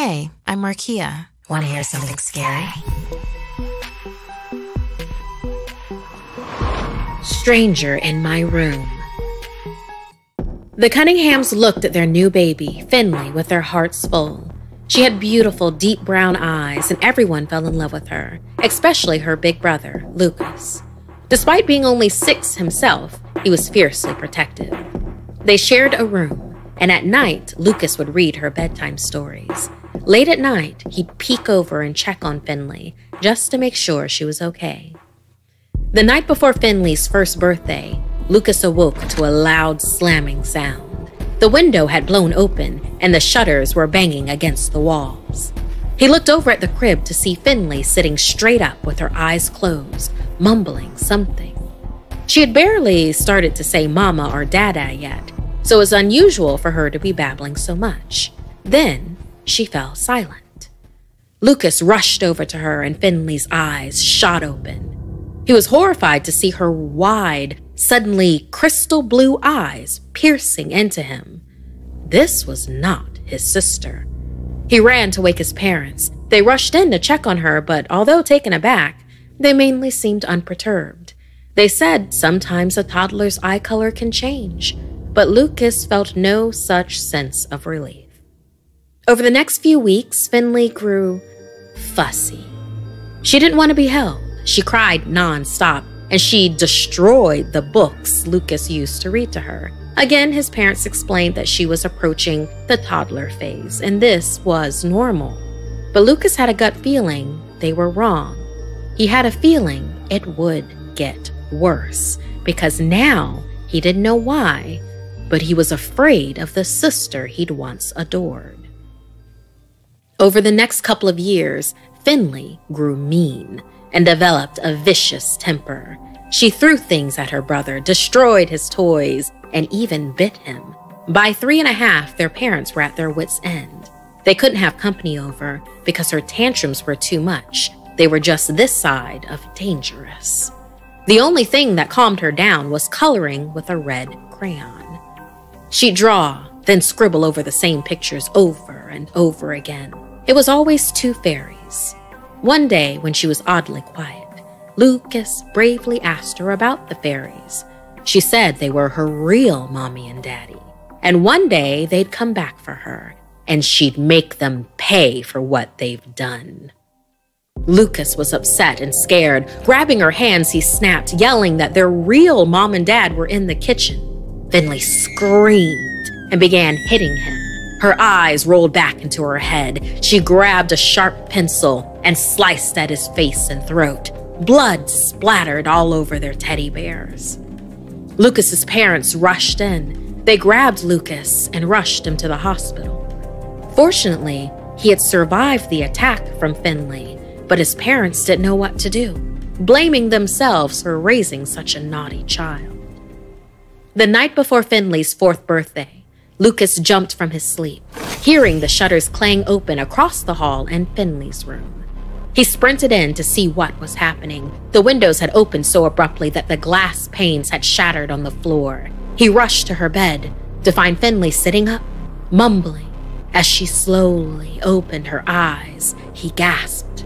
Hey, I'm Markia. Want to hear something scary? Stranger in my room. The Cunninghams looked at their new baby, Finley, with their hearts full. She had beautiful, deep brown eyes, and everyone fell in love with her, especially her big brother, Lucas. Despite being only 6 himself, he was fiercely protective. They shared a room, and at night, Lucas would read her bedtime stories. Late at night, he'd peek over and check on Finley, just to make sure she was okay. The night before Finley's first birthday, Lucas awoke to a loud slamming sound. The window had blown open, and the shutters were banging against the walls. He looked over at the crib to see Finley sitting straight up with her eyes closed, mumbling something. She had barely started to say mama or dada yet, so it was unusual for her to be babbling so much. Then she fell silent. Lucas rushed over to her, and Finley's eyes shot open. He was horrified to see her wide, suddenly crystal blue eyes piercing into him. This was not his sister. He ran to wake his parents. They rushed in to check on her, but although taken aback, they mainly seemed unperturbed. They said sometimes a toddler's eye color can change, but Lucas felt no such sense of relief. Over the next few weeks, Finley grew fussy. She didn't want to be held. She cried nonstop, and she destroyed the books Lucas used to read to her. Again, his parents explained that she was approaching the toddler phase, and this was normal. But Lucas had a gut feeling they were wrong. He had a feeling it would get worse, because now he didn't know why, but he was afraid of the sister he'd once adored. Over the next couple of years, Finley grew mean and developed a vicious temper. She threw things at her brother, destroyed his toys, and even bit him. By 3 1/2, their parents were at their wits' end. They couldn't have company over because her tantrums were too much. They were just this side of dangerous. The only thing that calmed her down was coloring with a red crayon. She'd draw, then scribble over the same pictures over and over again. It was always 2 fairies. One day, when she was oddly quiet, Lucas bravely asked her about the fairies. She said they were her real mommy and daddy, and one day they'd come back for her, and she'd make them pay for what they've done. Lucas was upset and scared. Grabbing her hands, he snapped, yelling that their real mom and dad were in the kitchen. Finley screamed and began hitting him. Her eyes rolled back into her head. She grabbed a sharp pencil and sliced at his face and throat. Blood splattered all over their teddy bears. Lucas's parents rushed in. They grabbed Lucas and rushed him to the hospital. Fortunately, he had survived the attack from Finley, but his parents didn't know what to do, blaming themselves for raising such a naughty child. The night before Finley's 4th birthday, Lucas jumped from his sleep, hearing the shutters clang open across the hall and Finley's room. He sprinted in to see what was happening. The windows had opened so abruptly that the glass panes had shattered on the floor. He rushed to her bed to find Finley sitting up, mumbling. As she slowly opened her eyes, he gasped.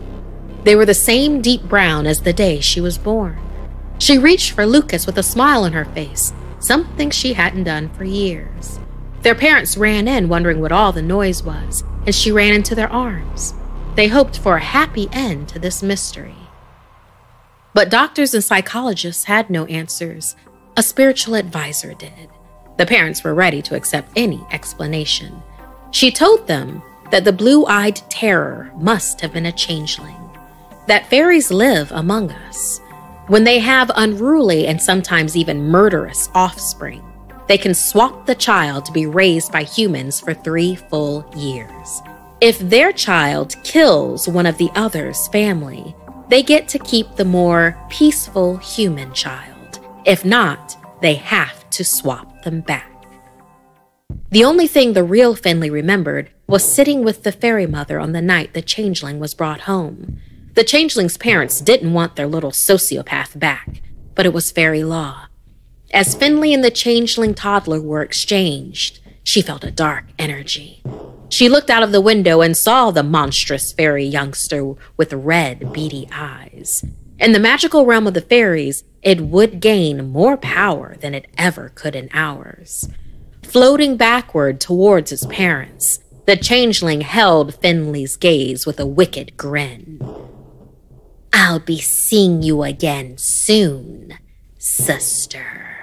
They were the same deep brown as the day she was born. She reached for Lucas with a smile on her face, something she hadn't done for years. Their parents ran in, wondering what all the noise was, and she ran into their arms. They hoped for a happy end to this mystery. But doctors and psychologists had no answers. A spiritual advisor did. The parents were ready to accept any explanation. She told them that the blue-eyed terror must have been a changeling, that fairies live among us. When they have unruly and sometimes even murderous offspring, they can swap the child to be raised by humans for 3 full years. If their child kills one of the other's family, they get to keep the more peaceful human child. If not, they have to swap them back. The only thing the real Finley remembered was sitting with the fairy mother on the night the changeling was brought home. The changeling's parents didn't want their little sociopath back, but it was fairy law. As Finley and the changeling toddler were exchanged, she felt a dark energy. She looked out of the window and saw the monstrous fairy youngster with red, beady eyes. In the magical realm of the fairies, it would gain more power than it ever could in ours. Floating backward towards its parents, the changeling held Finley's gaze with a wicked grin. "I'll be seeing you again soon, sister."